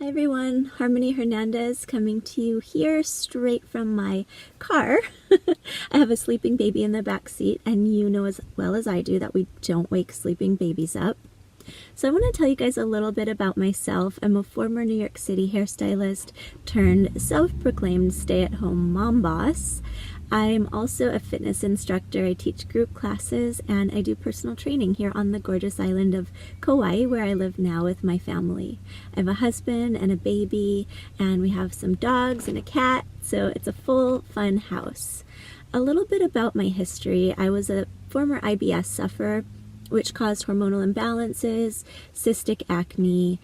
Hi everyone, Harmony Hernandez coming to you here straight from my car. I have a sleeping baby in the back seat, and you know as well as I do that we don't wake sleeping babies up. So I want to tell you guys a little bit about myself. I'm a former New York City hairstylist turned self-proclaimed stay-at-home mom boss. I'm also a fitness instructor. I teach group classes and I do personal training here on the gorgeous island of Kauai, where I live now with my family. I have a husband and a baby, and we have some dogs and a cat, so it's a full fun house. A little bit about my history. I was a former IBS sufferer, which caused hormonal imbalances, cystic acne.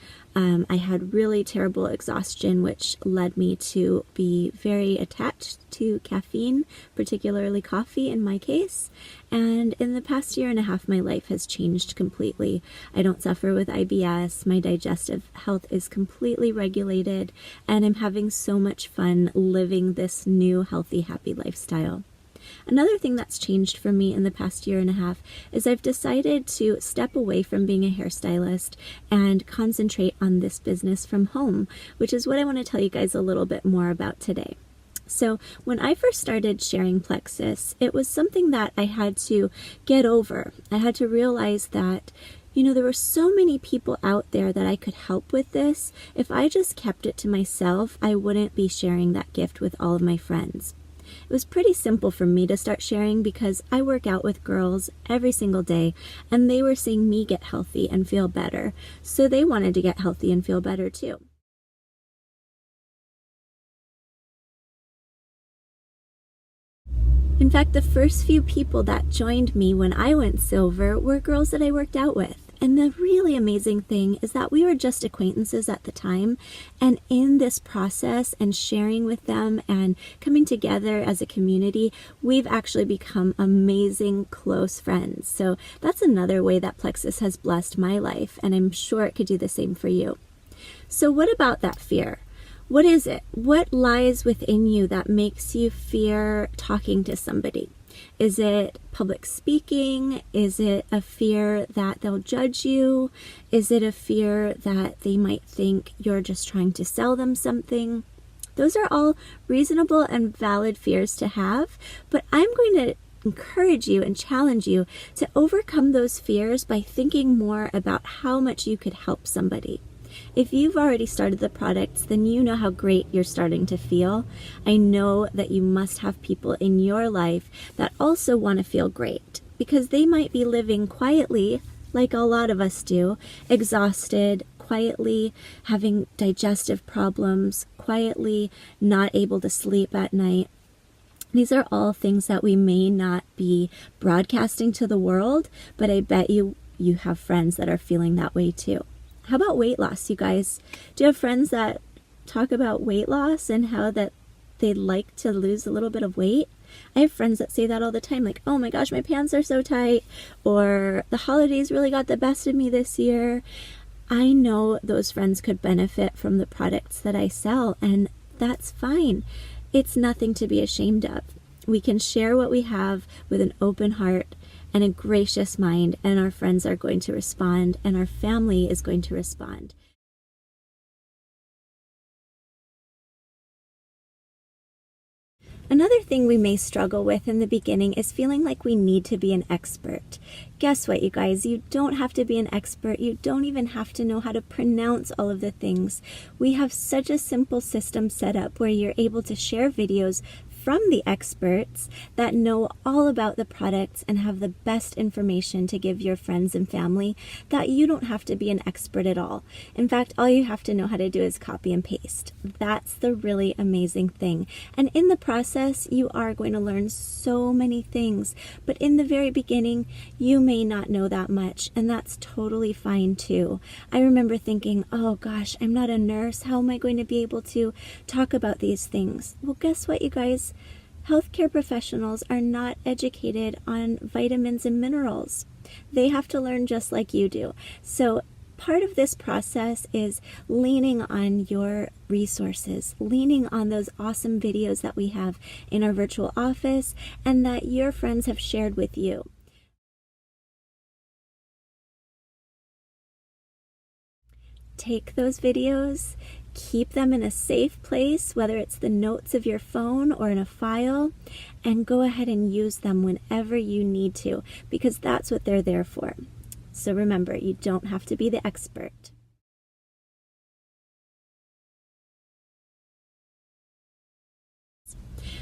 I had really terrible exhaustion, which led me to be very attached to caffeine, particularly coffee in my case. And in the past year and a half, my life has changed completely. I don't suffer with IBS. My digestive health is completely regulated, and I'm having so much fun living this new, healthy, happy lifestyle. Another thing that's changed for me in the past year and a half is I've decided to step away from being a hairstylist and concentrate on this business from home, which is what I want to tell you guys a little bit more about today. So when I first started sharing Plexus, it was something that I had to get over. I had to realize that there were so many people out there that I could help with this. If I just kept it to myself, I wouldn't be sharing that gift with all of my friends. It was pretty simple for me to start sharing because I work out with girls every single day, and they were seeing me get healthy and feel better, so they wanted to get healthy and feel better too. In fact, the first few people that joined me when I went silver were girls that I worked out with. And the really amazing thing is that we were just acquaintances at the time, and in this process and sharing with them and coming together as a community, we've actually become amazing close friends. So that's another way that Plexus has blessed my life, and I'm sure it could do the same for you. So what about that fear? What is it? What lies within you that makes you fear talking to somebody? Is it public speaking? Is it a fear that they'll judge you? Is it a fear that they might think you're just trying to sell them something? Those are all reasonable and valid fears to have, but I'm going to encourage you and challenge you to overcome those fears by thinking more about how much you could help somebody. If you've already started the products, then you know how great you're starting to feel. I know that you must have people in your life that also want to feel great, because they might be living quietly, like a lot of us do, exhausted, quietly having digestive problems, quietly not able to sleep at night. These are all things that we may not be broadcasting to the world, but I bet you have friends that are feeling that way too. How about weight loss, you guys? Do you have friends that talk about weight loss and how that they'd like to lose a little bit of weight? I have friends that say that all the time, like, oh my gosh, my pants are so tight, or the holidays really got the best of me this year. I know those friends could benefit from the products that I sell, and that's fine. It's nothing to be ashamed of. We can share what we have with an open heart and a gracious mind, and our friends are going to respond, and our family is going to respond. Another thing we may struggle with in the beginning is feeling like we need to be an expert. Guess what, you guys? You don't have to be an expert. You don't even have to know how to pronounce all of the things. We have such a simple system set up where you're able to share videos from the experts that know all about the products and have the best information to give your friends and family, that you don't have to be an expert at all. In fact, all you have to know how to do is copy and paste. That's the really amazing thing. And in the process, you are going to learn so many things. But in the very beginning, you may not know that much, and that's totally fine too. I remember thinking, oh gosh, I'm not a nurse. How am I going to be able to talk about these things? Well, guess what, you guys? Healthcare professionals are not educated on vitamins and minerals. They have to learn just like you do. So part of this process is leaning on your resources, leaning on those awesome videos that we have in our virtual office and that your friends have shared with you. Take those videos, Keep them in a safe place, whether it's the notes of your phone or in a file, and go ahead and use them whenever you need to, because that's what they're there for. So remember, you don't have to be the expert.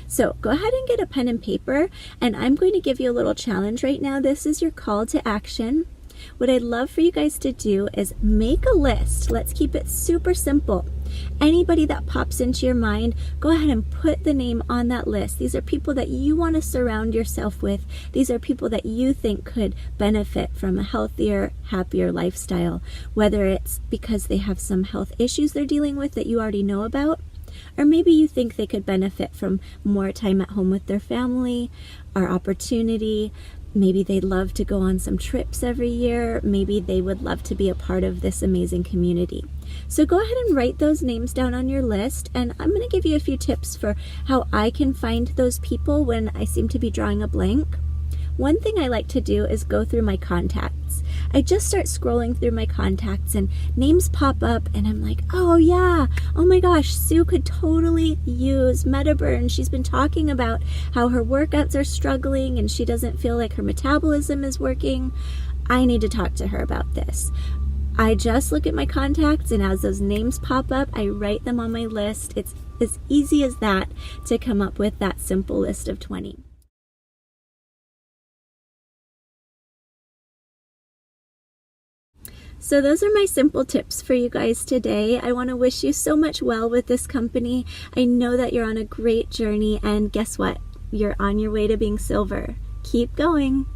So go ahead and get a pen and paper, and I'm going to give you a little challenge right now. This is your call to action. What I'd love for you guys to do is make a list. Let's keep it super simple. Anybody that pops into your mind, go ahead and put the name on that list. These are people that you want to surround yourself with. These are people that you think could benefit from a healthier, happier lifestyle, whether it's because they have some health issues they're dealing with that you already know about, or maybe you think they could benefit from more time at home with their family or opportunity. Maybe they'd love to go on some trips every year. Maybe they would love to be a part of this amazing community. So go ahead and write those names down on your list, and I'm going to give you a few tips for how I can find those people when I seem to be drawing a blank. One thing I like to do is go through my contacts. I just start scrolling through my contacts and names pop up and I'm like, oh yeah, oh my gosh, Sue could totally use MetaBurn. She's been talking about how her workouts are struggling and she doesn't feel like her metabolism is working. I need to talk to her about this. I just look at my contacts, and as those names pop up, I write them on my list. It's as easy as that to come up with that simple list of 20. So those are my simple tips for you guys today. I want to wish you so much well with this company. I know that you're on a great journey, and guess what? You're on your way to being silver. Keep going.